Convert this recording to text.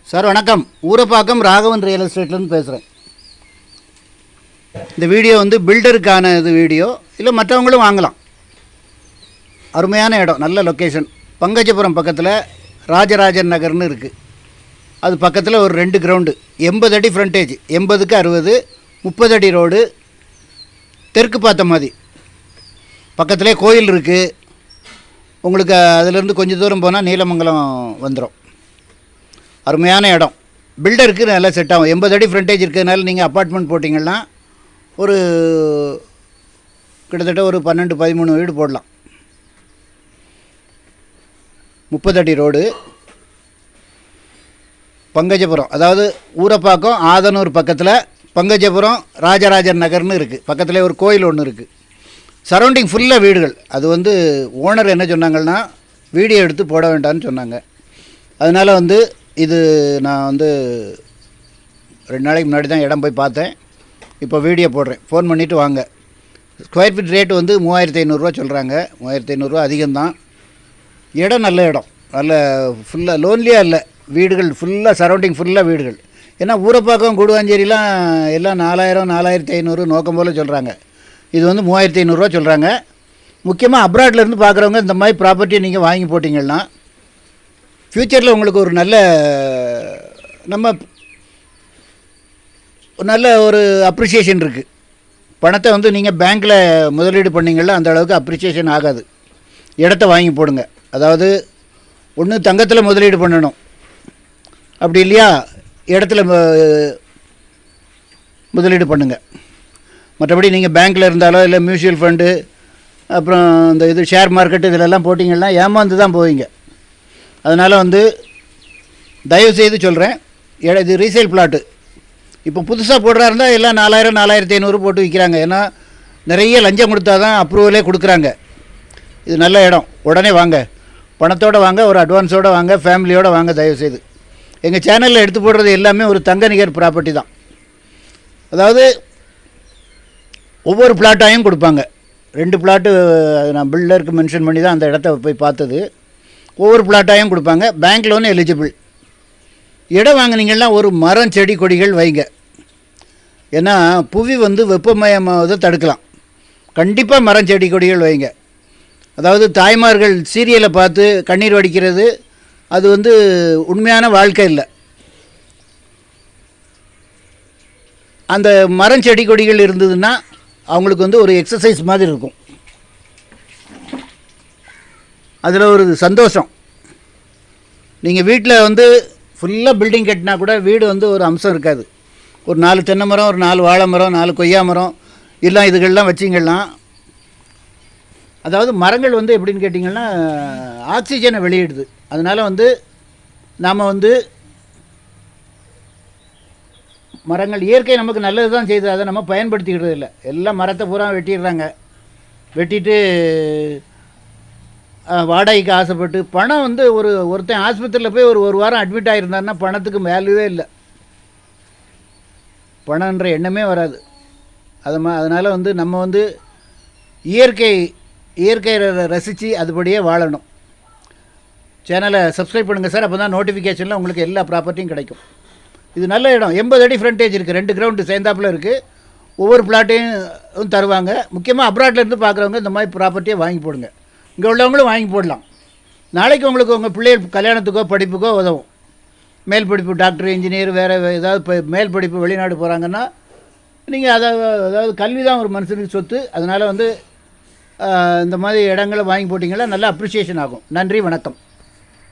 Sir வணக்கம். Urapakkam Raghavan real எஸ்டேட்லேருந்து பேசுகிறேன். இந்த வீடியோ வந்து பில்டருக்கான இது வீடியோ, இல்லை மற்றவங்களும் வாங்கலாம். அருமையான இடம், நல்ல லொக்கேஷன். பங்கஜபுரம் பக்கத்தில் ராஜராஜன் நகர்னு இருக்குது. அது பக்கத்தில் ஒரு 2 கிரவுண்டு, 80 அடி ஃப்ரண்டேஜ், 80க்கு 60, 30 அடி ரோடு, தெற்கு பார்த்த மாதிரி. பக்கத்திலே கோயில் இருக்குது. உங்களுக்கு அதிலேருந்து கொஞ்சம் தூரம் போனால் நீலமங்கலம் வந்துடும். அருமையான இடம், பில்டருக்கு நல்லா செட் ஆகும். 80 அடி ஃப்ரண்டேஜ் இருக்கிறதுனால நீங்கள் அப்பார்ட்மெண்ட் போட்டிங்கன்னா ஒரு கிட்டத்தட்ட ஒரு 12-13 வீடு போடலாம். 30 அடி ரோடு, பங்கஜபுரம், அதாவது ஊரப்பாக்கம் ஆதனூர் பக்கத்தில் பங்கஜபுரம் ராஜராஜன் நகர்னு இருக்குது. பக்கத்தில் ஒரு கோயில் ஒன்று இருக்குது. சரௌண்டிங் ஃபுல்லாக வீடுகள். அது வந்து ஓனர் என்ன சொன்னாங்கன்னா வீடியோ எடுத்து போட வேண்டாம்னு சொன்னாங்க. அதனால் வந்து இது நான் வந்து 2 நாளைக்கு முன்னாடி தான் இடம் போய் பார்த்தேன். இப்போ வீடியோ போடுறேன். ஃபோன் பண்ணிவிட்டு வாங்க. ஸ்கொயர் ஃபீட் ரேட்டு வந்து 3500 சொல்கிறாங்க. 3500 அதிகம்தான். இடம் நல்ல இடம், நல்ல ஃபுல்லாக லோன்லியாக இல்லை. வீடுகள் ஃபுல்லாக சரௌண்டிங் ஃபுல்லாக வீடுகள். ஏன்னா ஊரப்பாக்கம் கூடுவாஞ்சேரிலாம் எல்லாம் 4000-4500 நோக்கம் போல் சொல்கிறாங்க. இது வந்து 3500 சொல்கிறாங்க. முக்கியமாக அப்ராட்லேருந்து பார்க்குறவங்க இந்த மாதிரி ப்ராப்பர்ட்டியை நீங்கள் வாங்கி போட்டிங்கன்னா ஃப்யூச்சரில் உங்களுக்கு ஒரு நல்ல ஒரு அப்ரிஷியேஷன் இருக்குது. பணத்தை வந்து நீங்கள் பேங்க்கில் முதலீடு பண்ணிங்கன்னா அந்த அளவுக்கு அப்ரிஷியேஷன் ஆகாது. இடத்த வாங்கி போடுங்க. அதாவது ஒன்று தங்கத்தில் முதலீடு பண்ணணும், அப்படி இல்லையா இடத்துல முதலீடு பண்ணுங்கள். மற்றபடி நீங்கள் பேங்க்கில் இருந்தாலோ இல்லை மியூச்சுவல் ஃபண்டு, அப்புறம் இந்த இது ஷேர் மார்க்கெட்டு இதிலெல்லாம் போட்டிங்கன்னா ஏமாந்து தான் போவீங்க. அதனால் வந்து தயவுசெய்து சொல்கிறேன், இது ரீசேல் பிளாட்டு. இப்போ புதுசாக போடுறாருந்தா எல்லாம் 4000-4500 போட்டு விற்கிறாங்க. ஏன்னா நிறைய லஞ்சம் கொடுத்தா தான் அப்ரூவலே கொடுக்குறாங்க. இது நல்ல இடம், உடனே வாங்க. பணத்தோடு வாங்க, ஒரு அட்வான்ஸோடு வாங்க, ஃபேமிலியோடு வாங்க தயவுசெய்து. எங்கள் சேனலில் எடுத்து போடுறது எல்லாமே ஒரு தங்க நிகர் ப்ராப்பர்ட்டி தான். அதாவது ஒவ்வொரு பிளாட்டாயும் கொடுப்பாங்க. 2 பிளாட்டு நான் பில்டருக்கு மென்ஷன் பண்ணி தான் அந்த இடத்த போய் பார்த்தது. ஒவ்வொரு பிளாட்டாயும் கொடுப்பாங்க. Bank loan eligible. இடம் வாங்கினீங்கன்னா ஒரு மரம் செடி கொடிகள் வைங்க. ஏன்னா புவி வந்து வெப்பமயமாவதை தடுக்கலாம். கண்டிப்பாக மரம் செடி கொடிகள் வைங்க. அதாவது தாய்மார்கள் சீரியலை பார்த்து கண்ணீர் வடிக்கிறது அது வந்து உண்மையான வாழ்க்கை இல்லை. அந்த மரம் செடி கொடிகள் இருந்ததுன்னா அவங்களுக்கு வந்து ஒரு எக்ஸசைஸ் மாதிரி இருக்கும். அதில் ஒரு சந்தோஷம். நீங்கள் வீட்டில் வந்து ஃபுல்லாக பில்டிங் கட்டினா கூட வீடு வந்து ஒரு அம்சம் இருக்காது. ஒரு 4 தென்னை மரம், ஒரு 4 வாழை மரம், 4 கொய்யா மரம் எல்லாம் இதுகள்லாம் வச்சிங்கன்னா, அதாவது மரங்கள் வந்து எப்படின்னு கேட்டிங்கன்னா ஆக்சிஜனை வெளியிடுது. அதனால் வந்து நாம் வந்து மரங்கள் இயற்கை நமக்கு நல்லது தான் செய்யுது, அதை நம்ம பயன்படுத்திக்கிறது இல்லை. எல்லாம் மரத்தை பூரா வெட்டிடுறாங்க. வெட்டிட்டு வாடகைக்கு ஆசைப்பட்டு பணம் வந்து ஒருத்தன் ஆஸ்பத்திரியில் போய் ஒரு வாரம் அட்மிட் ஆகிருந்தாருன்னா பணத்துக்கு வேல்யூவே இல்லை. பணன்ற எண்ணமே வராது. அதனால் வந்து நம்ம வந்து இயற்கையை ரசித்து அதுபடியே வாழணும். சேனலை சப்ஸ்கிரைப் பண்ணுங்கள் சார். அப்போ தான் நோட்டிஃபிகேஷனில் உங்களுக்கு எல்லா ப்ராப்பர்ட்டியும் கிடைக்கும். இது நல்ல இடம், 80 அடி ஃப்ரண்டேஜ் இருக்குது. 2 கிரவுண்டு சேர்ந்தாப்பில் இருக்குது. ஒவ்வொரு பிளாட்டையும் தருவாங்க. முக்கியமாக அப்ராட்லேருந்து பார்க்குறவங்க இந்த மாதிரி ப்ராப்பர்ட்டியை வாங்கி போடுங்க. இங்கே உள்ளவங்களும் வாங்கி போடலாம். நாளைக்கு உங்களுக்கு உங்கள் பிள்ளைகள் கல்யாணத்துக்கோ படிப்புக்கோ உதவும். மேல் படிப்பு டாக்டர், இன்ஜினியர், வேறு ஏதாவது இப்போ மேல் படிப்பு வெளிநாடு போகிறாங்கன்னா நீங்கள் அதாவது கல்வி தான் ஒரு மனுஷனுக்கு சொத்து. அதனால் வந்து இந்த மாதிரி இடங்களை வாங்கி போட்டிங்கன்னா நல்லா அப்ரிஷியேஷன் ஆகும். நன்றி, வணக்கம்.